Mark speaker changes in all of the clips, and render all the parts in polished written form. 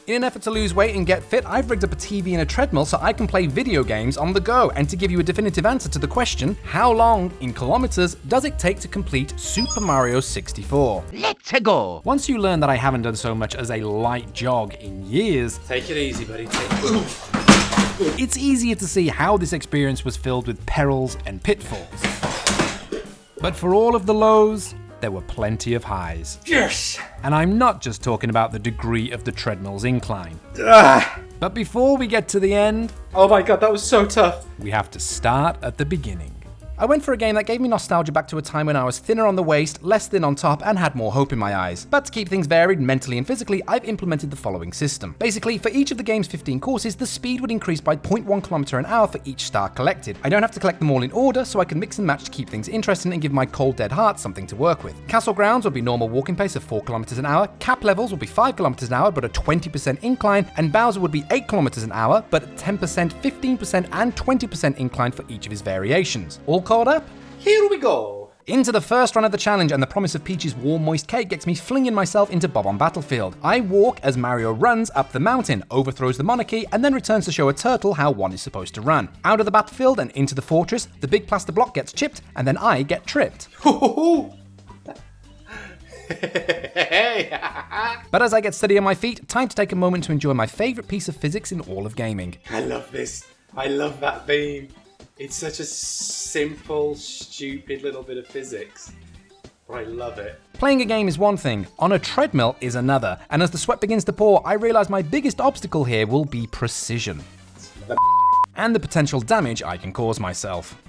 Speaker 1: In an effort to lose weight and get fit, I've rigged up a TV and a treadmill so I can play video games on the go. And to give you a definitive answer to the question, how long, in kilometers, does it take to complete Super Mario 64?
Speaker 2: Let's go!
Speaker 1: Once you learn that I haven't done so much as a light jog in years,
Speaker 3: Take it easy, buddy.
Speaker 1: it's easier to see how this experience was filled with perils and pitfalls. But for all of the lows, there were plenty of highs.
Speaker 3: Yes!
Speaker 1: And I'm not just talking about the degree of the treadmill's incline. But before we get to the end,
Speaker 3: Oh my god, that was so tough.
Speaker 1: we have to start at the beginning. I went for a game that gave me nostalgia back to a time when I was thinner on the waist, less thin on top, and had more hope in my eyes. But to keep things varied mentally and physically, I've implemented the following system. Basically, for each of the game's 15 courses, the speed would increase by 0.1 km an hour for each star collected. I don't have to collect them all in order, so I can mix and match to keep things interesting and give my cold dead heart something to work with. Castle grounds would be normal walking pace of 4 km an hour, cap levels would be 5 km an hour but a 20% incline, and Bowser would be 8 km an hour but a 10%, 15% and 20% incline for each of his variations. All caught up?
Speaker 3: Here we go.
Speaker 1: Into the first run of the challenge, and the promise of Peach's warm, moist cake gets me flinging myself into Bob-omb Battlefield. I walk as Mario runs up the mountain, overthrows the monarchy, and then returns to show a turtle how one is supposed to run. Out of the battlefield and into the fortress, the big plaster block gets chipped, and then I get tripped. But as I get steady on my feet, time to take a moment to enjoy my favourite piece of physics in all of gaming.
Speaker 3: I love this. I love that beam. It's such a simple, stupid little bit of physics. But I love it.
Speaker 1: Playing a game is one thing, on a treadmill is another, and as the sweat begins to pour, I realise my biggest obstacle here will be precision. And the potential damage I can cause myself.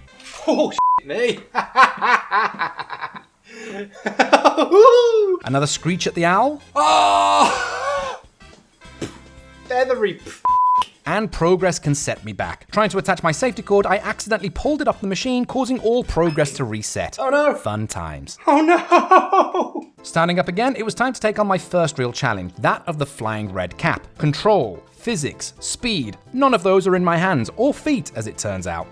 Speaker 3: Oh, me.
Speaker 1: Another screech at the owl?
Speaker 3: Oh! Feathery.
Speaker 1: And progress can set me back. Trying to attach my safety cord, I accidentally pulled it off the machine, causing all progress to reset.
Speaker 3: Oh no!
Speaker 1: Fun times.
Speaker 3: Oh no!
Speaker 1: Standing up again, it was time to take on my first real challenge, that of the flying red cap. Control, physics, speed, none of those are in my hands, or feet as it turns out.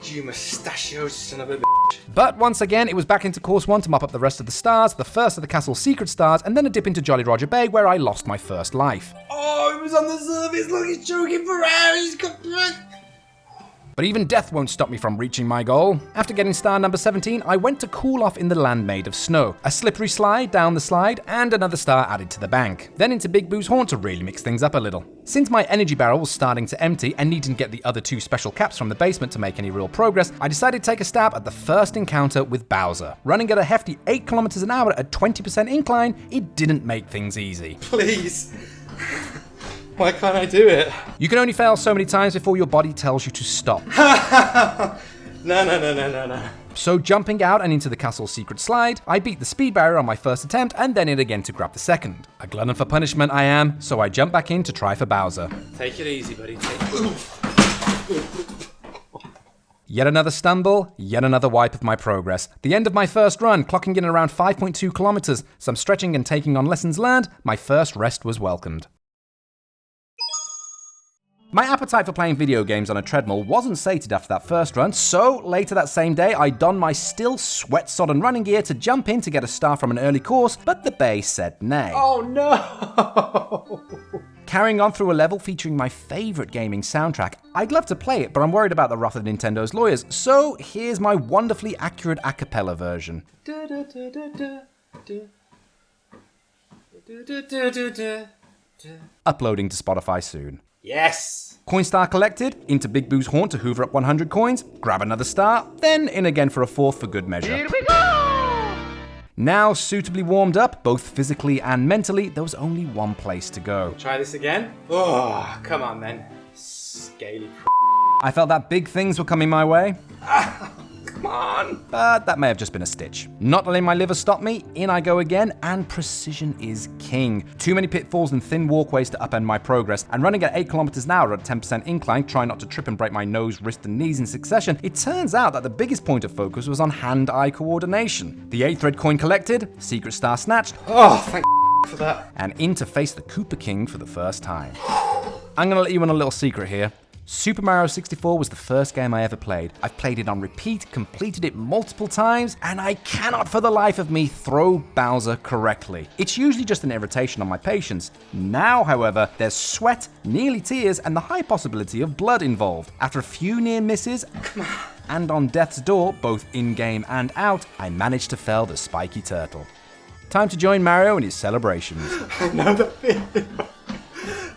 Speaker 3: You mustachio son of a bitch.
Speaker 1: But once again, it was back into course 1 to mop up the rest of the stars, the first of the castle's secret stars, and then a dip into Jolly Roger Bay where I lost my first life.
Speaker 3: Oh, it was on the surface. Look, he's choking for air. He's got breath.
Speaker 1: But even death won't stop me from reaching my goal. After getting star number 17, I went to cool off in the land made of snow. A slippery slide down the slide, and another star added to the bank. Then into Big Boo's Haunt to really mix things up a little. Since my energy barrel was starting to empty and needing to get the other 2 special caps from the basement to make any real progress, I decided to take a stab at the first encounter with Bowser. Running at a hefty 8 km an hour at a 20% incline, it didn't make things easy.
Speaker 3: Please. Why can't I do it?
Speaker 1: You can only fail so many times before your body tells you to stop.
Speaker 3: No.
Speaker 1: So jumping out and into the castle's secret slide, I beat the speed barrier on my first attempt and then in again to grab the second. A glutton for punishment I am, so I jump back in to try for Bowser.
Speaker 3: Take it easy, buddy.
Speaker 1: Yet another stumble, yet another wipe of my progress. The end of my first run, clocking in around 5.2 kilometers. Some stretching and taking on lessons learned, my first rest was welcomed. My appetite for playing video games on a treadmill wasn't sated after that first run, so later that same day I donned my still sweat-sodden running gear to jump in to get a star from an early course, but the bay said nay.
Speaker 3: Oh no!
Speaker 1: Carrying on through a level featuring my favourite gaming soundtrack. I'd love to play it, but I'm worried about the wrath of Nintendo's lawyers, so here's my wonderfully accurate a cappella version. Uploading to Spotify soon.
Speaker 3: Yes!
Speaker 1: Coin star collected, into Big Boo's Haunt to hoover up 100 coins, grab another star, then in again for a 4th for good measure.
Speaker 2: Here we go!
Speaker 1: Now suitably warmed up, both physically and mentally, there was only one place to go.
Speaker 3: Try this again? Oh, come on then. Scaly
Speaker 1: I felt that big things were coming my way,
Speaker 3: Come on!
Speaker 1: but that may have just been a stitch. Not letting my liver stop me, in I go again, and precision is king. Too many pitfalls and thin walkways to upend my progress, and running at 8 km an hour at a 10% incline, trying not to trip and break my nose, wrist and knees in succession, it turns out that the biggest point of focus was on hand-eye coordination. The 8 thread coin collected, secret star snatched,
Speaker 3: Oh, thank for that.
Speaker 1: and in to face the Koopa King for the first time. I'm gonna let you in a little secret here. Super Mario 64 was the first game I ever played. I've played it on repeat, completed it multiple times, and I cannot for the life of me throw Bowser correctly. It's usually just an irritation on my patience. Now, however, there's sweat, nearly tears, and the high possibility of blood involved. After a few near misses, and on death's door, both in-game and out, I managed to fell the spiky turtle. Time to join Mario in his celebrations.
Speaker 3: I know that feeling.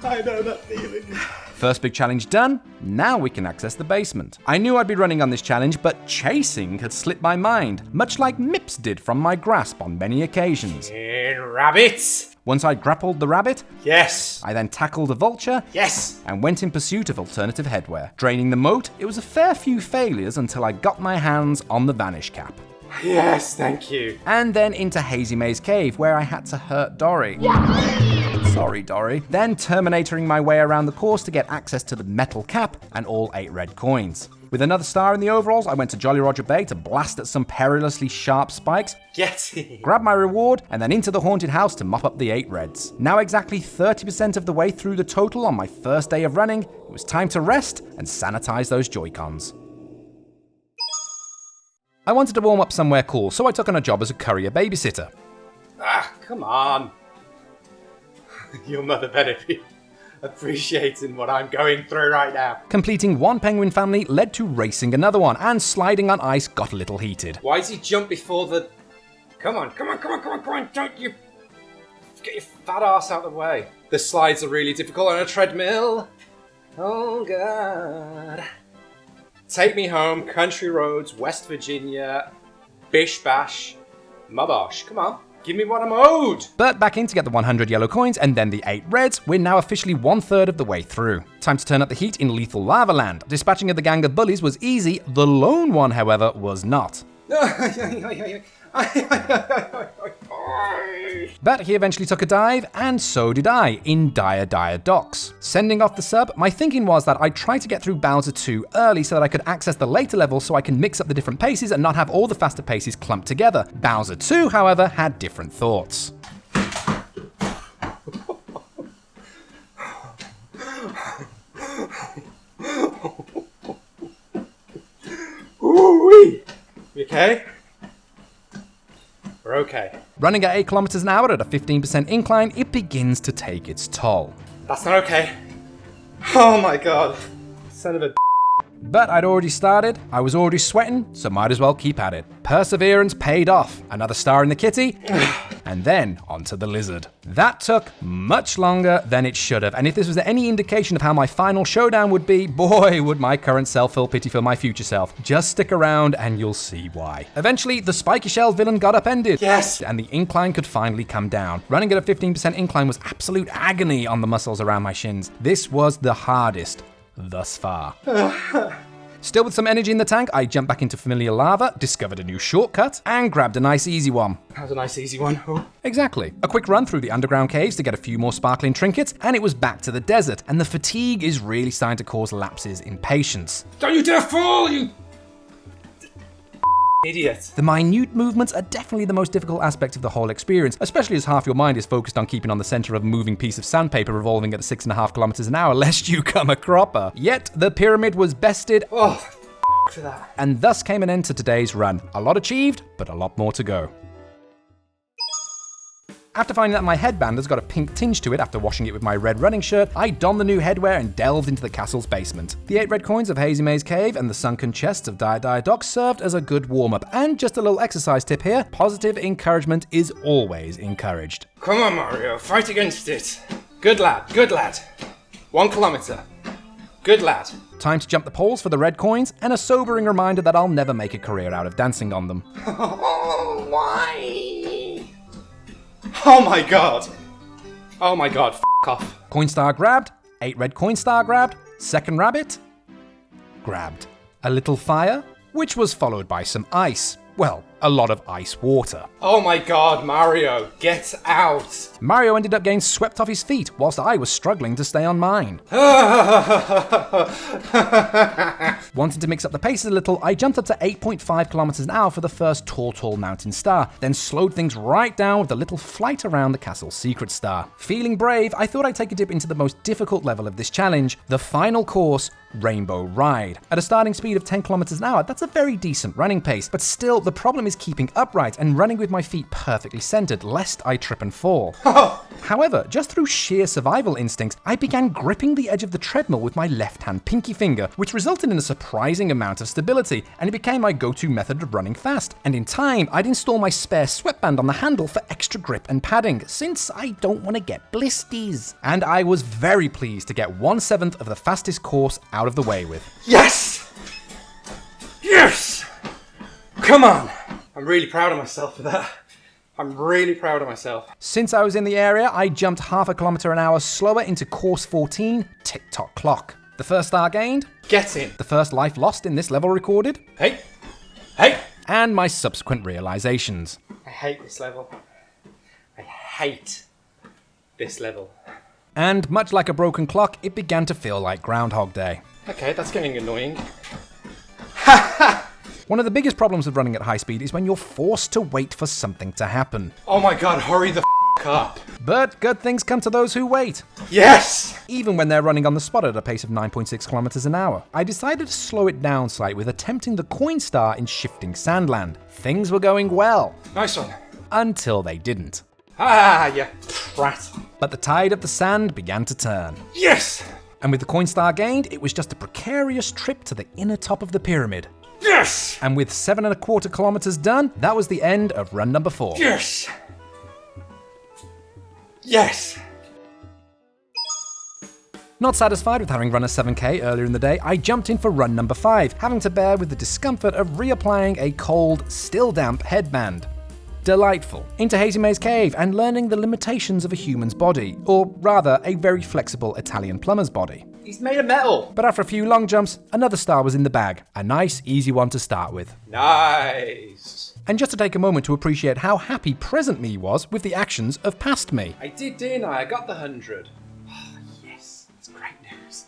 Speaker 3: I know that feeling.
Speaker 1: First big challenge done, now we can access the basement. I knew I'd be running on this challenge, but chasing had slipped my mind, much like Mips did from my grasp on many occasions.
Speaker 3: Rabbits!
Speaker 1: Once I'd grappled the rabbit,
Speaker 3: Yes!
Speaker 1: I then tackled a vulture,
Speaker 3: Yes!
Speaker 1: and went in pursuit of alternative headwear. Draining the moat, it was a fair few failures until I got my hands on the Vanish Cap.
Speaker 3: Yes, thank you.
Speaker 1: And then into Hazy Maze Cave, where I had to hurt Dory. Sorry, Dory. Then Terminatoring my way around the course to get access to the metal cap and all 8 red coins. With another star in the overalls, I went to Jolly Roger Bay to blast at some perilously sharp spikes,
Speaker 3: Get it.
Speaker 1: grab my reward, and then into the haunted house to mop up the 8 reds. Now exactly 30% of the way through the total on my first day of running, it was time to rest and sanitize those Joy-Cons. I wanted to warm up somewhere cool, so I took on a job as a courier babysitter.
Speaker 3: Ah, come on. Your mother better be appreciating what I'm going through right now.
Speaker 1: Completing one penguin family led to racing another one, and sliding on ice got a little heated.
Speaker 3: Why does he jump before the... Come on, don't you... Get your fat ass out of the way. The slides are really difficult on a treadmill. Oh, God. Take me home, country roads, West Virginia, bish bash, mabosh. Come on, give me what I'm owed.
Speaker 1: But back in to get the 100 yellow coins and then the 8 reds, we're now officially 1/3 of the way through. Time to turn up the heat in Lethal Lava Land. Dispatching of the gang of bullies was easy, the lone one, however, was not. But he eventually took a dive, and so did I, in Dire Docks. Sending off the sub, my thinking was that I'd try to get through Bowser 2 early so that I could access the later levels so I can mix up the different paces and not have all the faster paces clumped together. Bowser 2, however, had different thoughts.
Speaker 3: Ooh-wee. You okay? We're okay.
Speaker 1: Running at 8 kilometers an hour at a 15% incline, it begins to take its toll.
Speaker 3: That's not okay. Oh my god. Son of a...
Speaker 1: But I'd already started, I was already sweating, so might as well keep at it. Perseverance paid off. Another star in the kitty, and then onto the lizard. That took much longer than it should have, and if this was any indication of how my final showdown would be, boy, would my current self feel pity for my future self. Just stick around and you'll see why. Eventually, the spiky shell villain got upended.
Speaker 3: Yes!
Speaker 1: And the incline could finally come down. Running at a 15% incline was absolute agony on the muscles around my shins. This was the hardest thus far. Still with some energy in the tank, I jumped back into familiar lava, discovered a new shortcut, and grabbed a nice easy one.
Speaker 3: That was a nice easy one. Oh.
Speaker 1: Exactly. A quick run through the underground caves to get a few more sparkling trinkets, and it was back to the desert, and the fatigue is really starting to cause lapses in patience.
Speaker 3: Don't you dare fall, you... idiot.
Speaker 1: The minute movements are definitely the most difficult aspect of the whole experience, especially as half your mind is focused on keeping on the center of a moving piece of sandpaper revolving at 6.5 kilometers an hour, lest you come a cropper. Yet, the pyramid was bested,
Speaker 3: Oh, for that.
Speaker 1: and thus came an end to today's run. A lot achieved, but a lot more to go. After finding that my headband has got a pink tinge to it after washing it with my red running shirt, I donned the new headwear and delved into the castle's basement. The 8 red coins of Hazy Maze Cave and the sunken chests of Dire Docks served as a good warm-up, and just a little exercise tip here, positive encouragement is always encouraged.
Speaker 3: Come on, Mario, fight against it. Good lad, good lad. 1 kilometer. Good lad.
Speaker 1: Time to jump the poles for the red coins, and a sobering reminder that I'll never make a career out of dancing on them.
Speaker 3: Oh, why? Oh my god. Oh my god, f*** off.
Speaker 1: Coin star grabbed, 8 red coin star grabbed, second rabbit, grabbed. A little fire, which was followed by some ice. Well, a lot of ice water.
Speaker 3: Oh my god, Mario, get out.
Speaker 1: Mario ended up getting swept off his feet, whilst I was struggling to stay on mine. Wanting to mix up the pace a little, I jumped up to 8.5 kilometers an hour for the first tall mountain star, then slowed things right down with a little flight around the castle's secret star. Feeling brave, I thought I'd take a dip into the most difficult level of this challenge, the final course, Rainbow Ride. At a starting speed of 10 kilometers an hour, that's a very decent running pace, but still, the problem is keeping upright and running with my feet perfectly centered, lest I trip and fall. However, just through sheer survival instincts, I began gripping the edge of the treadmill with my left-hand pinky finger, which resulted in a surprising amount of stability, and it became my go-to method of running fast. And in time, I'd install my spare sweatband on the handle for extra grip and padding, since I don't want to get blisters. And I was very pleased to get 1/7 of the fastest course out of the way with.
Speaker 3: Yes! Yes! Come on! I'm really proud of myself for that. I'm really proud of myself.
Speaker 1: Since I was in the area, I jumped 0.5 kilometer an hour slower into course 14, tick-tock clock. The first star gained.
Speaker 3: Get in.
Speaker 1: The first life lost in this level recorded.
Speaker 3: Hey! Hey!
Speaker 1: And my subsequent realizations.
Speaker 3: I hate this level. I hate this level.
Speaker 1: And much like a broken clock, it began to feel like Groundhog Day.
Speaker 3: Okay, that's getting annoying.
Speaker 1: One of the biggest problems with running at high speed is when you're forced to wait for something to happen.
Speaker 3: Oh my god, hurry the up.
Speaker 1: But good things come to those who wait.
Speaker 3: Yes!
Speaker 1: Even when they're running on the spot at a pace of 9.6 kilometers an hour. I decided to slow it down slightly with attempting the coin star in shifting sandland. Things were going well.
Speaker 3: Nice one.
Speaker 1: Until they didn't.
Speaker 3: Ah, yeah, prat.
Speaker 1: But the tide of the sand began to turn.
Speaker 3: Yes!
Speaker 1: And with the coin star gained, it was just a precarious trip to the inner top of the pyramid.
Speaker 3: Yes!
Speaker 1: And with 7.25 kilometers done, that was the end of run number 4.
Speaker 3: Yes! Yes!
Speaker 1: Not satisfied with having run a 7K earlier in the day, I jumped in for run number 5, having to bear with the discomfort of reapplying a cold, still damp headband. Delightful. Into Hazy Maze Cave and learning the limitations of a human's body, or rather, a very flexible Italian plumber's body.
Speaker 3: He's made of metal.
Speaker 1: But after a few long jumps, another star was in the bag. A nice, easy one to start with.
Speaker 3: Nice.
Speaker 1: And just to take a moment to appreciate how happy present me was with the actions of past me.
Speaker 3: I did, didn't I? I got the 100. Oh, yes. That's great news.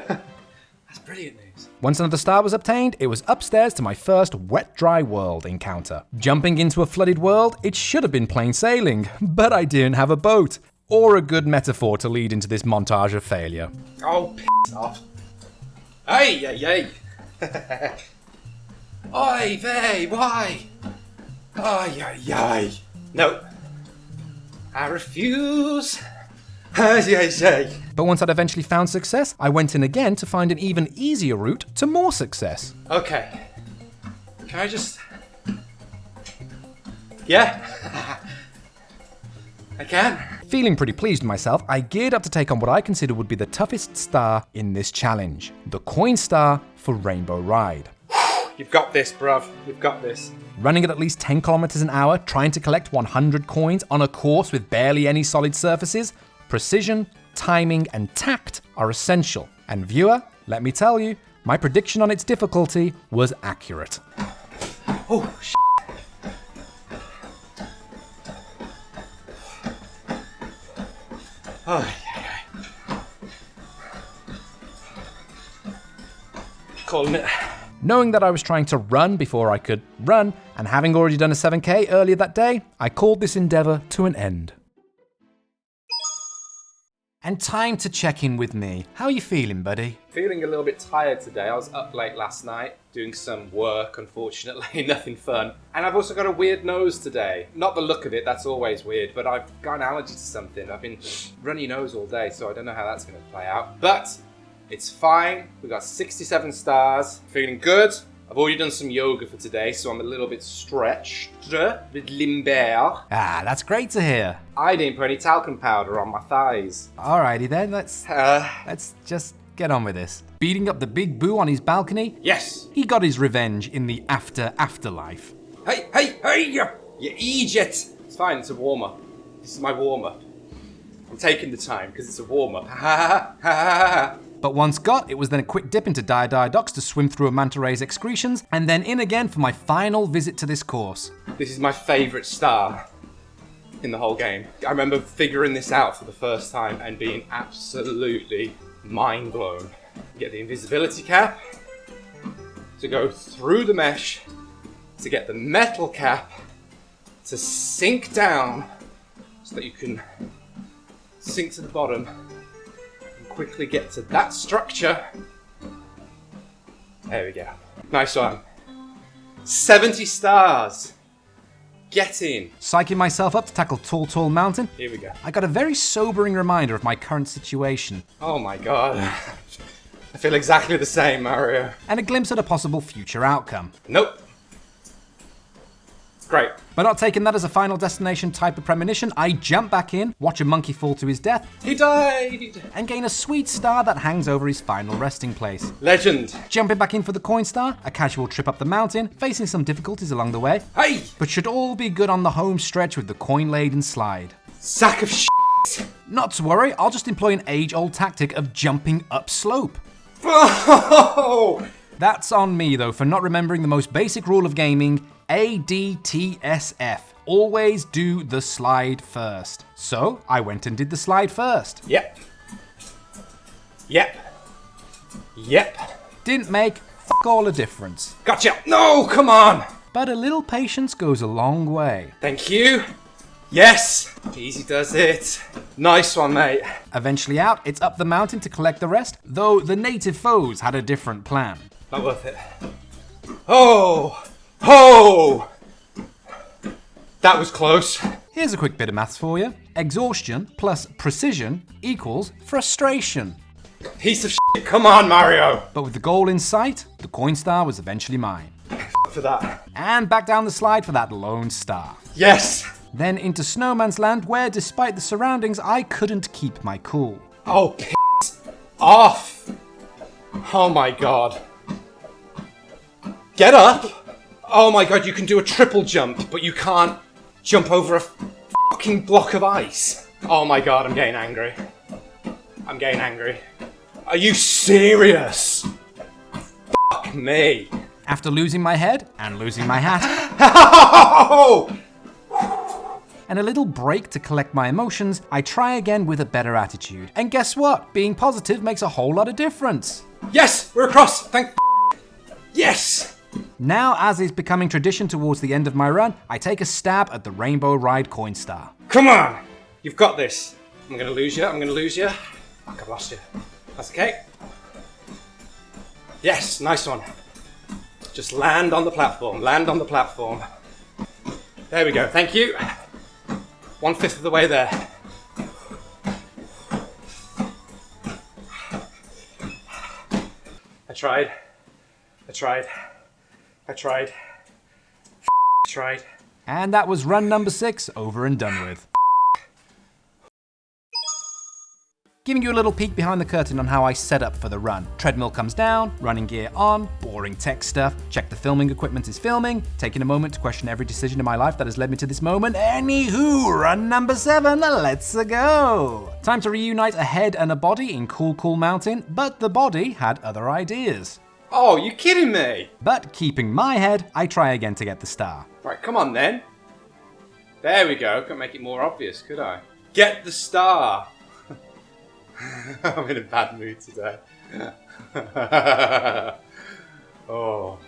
Speaker 3: That's brilliant news.
Speaker 1: Once another star was obtained, it was upstairs to my first wet-dry world encounter. Jumping into a flooded world, it should have been plain sailing, but I didn't have a boat. Or a good metaphor to lead into this montage of failure.
Speaker 3: Oh, piss off. Hey, hey, hey. Oi, vey, why? Ay, ay, ay. No. I refuse. Ay, ay, ay.
Speaker 1: But once I'd eventually found success, I went in again to find an even easier route to more success.
Speaker 3: Okay. Can I just... Yeah? I can.
Speaker 1: Feeling pretty pleased with myself, I geared up to take on what I consider would be the toughest star in this challenge. The coin star for Rainbow Ride.
Speaker 3: You've got this, bruv. You've got this.
Speaker 1: Running at least 10 kilometers an hour, trying to collect 100 coins on a course with barely any solid surfaces, precision, timing, and tact are essential. And viewer, let me tell you, my prediction on its difficulty was accurate.
Speaker 3: Oh, shit. Oh, yeah. Calling it.
Speaker 1: Knowing that I was trying to run before I could run, and having already done a 7K earlier that day, I called this endeavor to an end. And time to check in with me. How are you feeling, buddy?
Speaker 3: Feeling a little bit tired today. I was up late last night doing some work, unfortunately, nothing fun. And I've also got a weird nose today. Not the look of it, that's always weird, but I've got an allergy to something. I've been runny nose all day, so I don't know how that's going to play out. But it's fine. We got 67 stars. Feeling good. I've already done some yoga for today, so I'm a little bit stretched, a bit limber.
Speaker 1: Ah, that's great to hear.
Speaker 3: I didn't put any talcum powder on my thighs.
Speaker 1: Alrighty then, let's just get on with this. Beating up the big boo on his balcony?
Speaker 3: Yes.
Speaker 1: He got his revenge in the afterlife.
Speaker 3: Hey, hey, hey, you idiot. It's fine, it's a warm-up. This is my warm-up. I'm taking the time because it's a warm-up. Ha ha ha ha.
Speaker 1: But once got, it was then a quick dip into Diadox to swim through a manta ray's excretions, and then in again for my final visit to this course.
Speaker 3: This is my favourite star in the whole game. I remember figuring this out for the first time and being absolutely mind blown. Get the invisibility cap. to go through the mesh to get the metal cap to sink down so that you can sink to the bottom and quickly get to that structure. There we go. Nice one. 70 stars. Get in.
Speaker 1: Psyching myself up to tackle Tall Mountain,
Speaker 3: Here we go.
Speaker 1: I got a very sobering reminder of my current situation,
Speaker 3: Oh my god. I feel exactly the same, Mario.
Speaker 1: and a glimpse at a possible future outcome.
Speaker 3: Nope. Great.
Speaker 1: But not taking that as a final destination type of premonition, I jump back in, watch a monkey fall to his death,
Speaker 3: He died.
Speaker 1: and gain a sweet star that hangs over his final resting place.
Speaker 3: Legend.
Speaker 1: Jumping back in for the coin star, a casual trip up the mountain, facing some difficulties along the way,
Speaker 3: Hey!
Speaker 1: but should all be good on the home stretch with the coin-laden slide.
Speaker 3: Sack of shit.
Speaker 1: Not to worry, I'll just employ an age-old tactic of jumping up slope.
Speaker 3: Oh!
Speaker 1: That's on me though for not remembering the most basic rule of gaming, ADTSF. Always do the slide first. So, I went and did the slide first.
Speaker 3: Yep. Yep. Yep.
Speaker 1: Didn't make all a difference.
Speaker 3: Gotcha. No, come on.
Speaker 1: But a little patience goes a long way.
Speaker 3: Thank you. Yes. Easy does it. Nice one, mate.
Speaker 1: Eventually out, it's up the mountain to collect the rest, though the native foes had a different plan.
Speaker 3: Not worth it. Oh. Oh. That was close.
Speaker 1: Here's a quick bit of maths for you. Exhaustion plus precision equals frustration.
Speaker 3: Piece of shit. Come on, Mario.
Speaker 1: But with the goal in sight, the coin star was eventually mine.
Speaker 3: For that.
Speaker 1: And back down the slide for that lone star.
Speaker 3: Yes.
Speaker 1: Then into Snowman's Land where, despite the surroundings, I couldn't keep my cool.
Speaker 3: Oh, piss off. Oh my god. Get up. Oh my god, you can do a triple jump, but you can't jump over a fucking block of ice. Oh my god, I'm getting angry. I'm getting angry. Are you serious? Fuck me.
Speaker 1: After losing my head and losing my hat,
Speaker 3: Oh!
Speaker 1: and a little break to collect my emotions, I try again with a better attitude. And guess what? Being positive makes a whole lot of difference.
Speaker 3: Yes, we're across. Thank. Yes.
Speaker 1: Now, as is becoming tradition towards the end of my run, I take a stab at the Rainbow Ride coin star.
Speaker 3: Come on. You've got this. I'm gonna lose you. I'm gonna lose you. Fuck, I've lost you. That's okay. Yes, nice one. Just land on the platform. Land on the platform. There we go. Thank you. 1/5 of the way there. I tried. I tried. I tried. I tried.
Speaker 1: And that was run number 6 over and done with. Giving you a little peek behind the curtain on how I set up for the run. Treadmill comes down, running gear on, boring tech stuff, check the filming equipment is filming, taking a moment to question every decision in my life that has led me to this moment. Anywho, run number 7, let's go! Time to reunite a head and a body in Cool Mountain, but the body had other ideas.
Speaker 3: Oh, you kidding me?
Speaker 1: But keeping my head, I try again to get the star.
Speaker 3: Right, come on then. There we go. Couldn't make it more obvious, could I? Get the star. I'm in a bad mood today. Oh,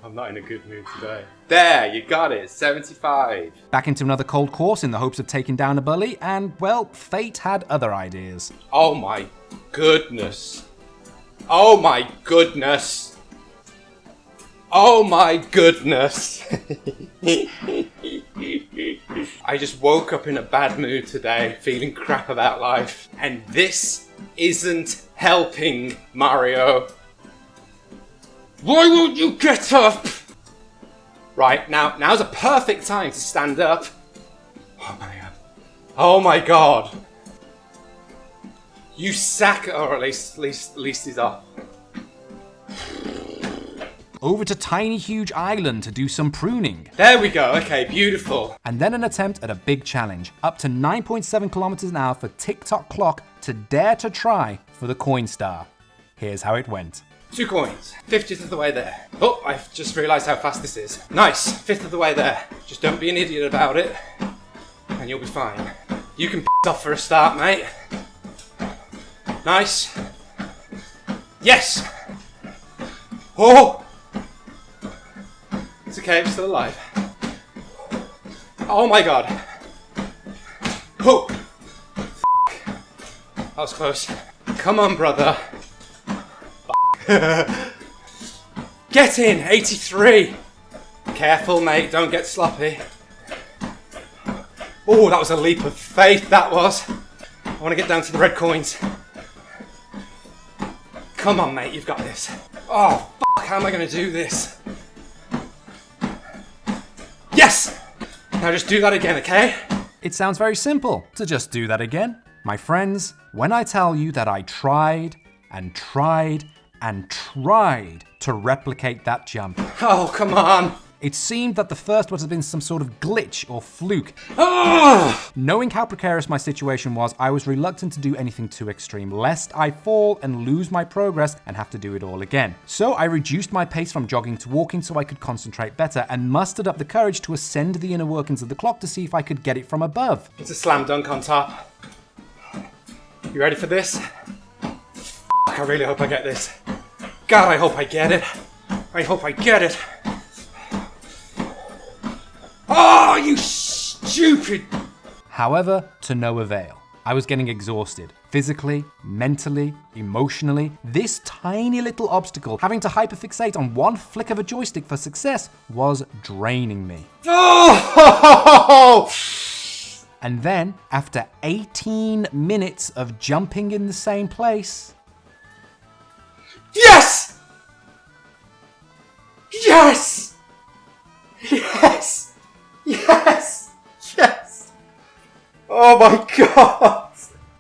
Speaker 3: I'm not in a good mood today. There, you got it. 75.
Speaker 1: Back into another cold course in the hopes of taking down a bully, and well, fate had other ideas.
Speaker 3: Oh my goodness. Oh my goodness. Oh my goodness. I just woke up in a bad mood today, feeling crap about life. And this isn't helping, Mario. Why won't you get up? Right, now's a perfect time to stand up. Oh my god. Oh my god. You sack, or at least he's off.
Speaker 1: Over to Tiny Huge Island to do some pruning.
Speaker 3: There we go, okay, beautiful.
Speaker 1: And then an attempt at a big challenge, up to 9.7 kilometers an hour for TikTok Clock to dare to try for the coin star. Here's how it went.
Speaker 3: 2 coins, 50th of the way there. Oh, I've just realised how fast this is. Nice, 5th of the way there. Just don't be an idiot about it, and you'll be fine. You can piss off for a start, mate. Nice. Yes. Oh, okay, I'm still alive. Oh my god. Oh! That was close. Come on, brother. Get in, 83. Careful, mate, don't get sloppy. Oh, that was a leap of faith, that was. I want to get down to the red coins. Come on, mate, you've got this. Oh, how am I going to do this? Yes! Now just do that again, okay?
Speaker 1: It sounds very simple to just do that again. My friends, when I tell you that I tried and tried and tried to replicate that jump,
Speaker 3: Oh, come on.
Speaker 1: it seemed that the first would have been some sort of glitch or fluke.
Speaker 3: Oh!
Speaker 1: Knowing how precarious my situation was, I was reluctant to do anything too extreme, lest I fall and lose my progress and have to do it all again. So I reduced my pace from jogging to walking so I could concentrate better, and mustered up the courage to ascend the inner workings of the clock to see if I could get it from above.
Speaker 3: It's a slam dunk on top. You ready for this? I really hope I get this. God, I hope I get it. I hope I get it. Oh, you stupid!
Speaker 1: However, to no avail. I was getting exhausted. Physically, mentally, emotionally. This tiny little obstacle, having to hyperfixate on one flick of a joystick for success, was draining me.
Speaker 3: Oh!
Speaker 1: And then, after 18 minutes of jumping in the same place...
Speaker 3: Yes! Yes! Yes! Yes! Yes! Oh my god!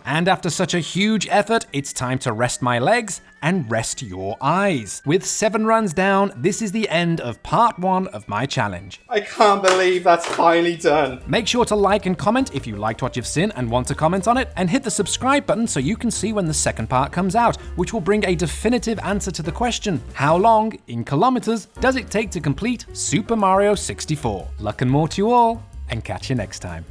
Speaker 1: And after such a huge effort, it's time to rest my legs and rest your eyes. With 7 runs down, this is the end of part 1 of my challenge.
Speaker 3: I can't believe that's finally done.
Speaker 1: Make sure to like and comment if you liked what you've seen and want to comment on it, and hit the subscribe button so you can see when the second part comes out, which will bring a definitive answer to the question, how long, in kilometers, does it take to complete Super Mario 64? Luck and more to you all, and catch you next time.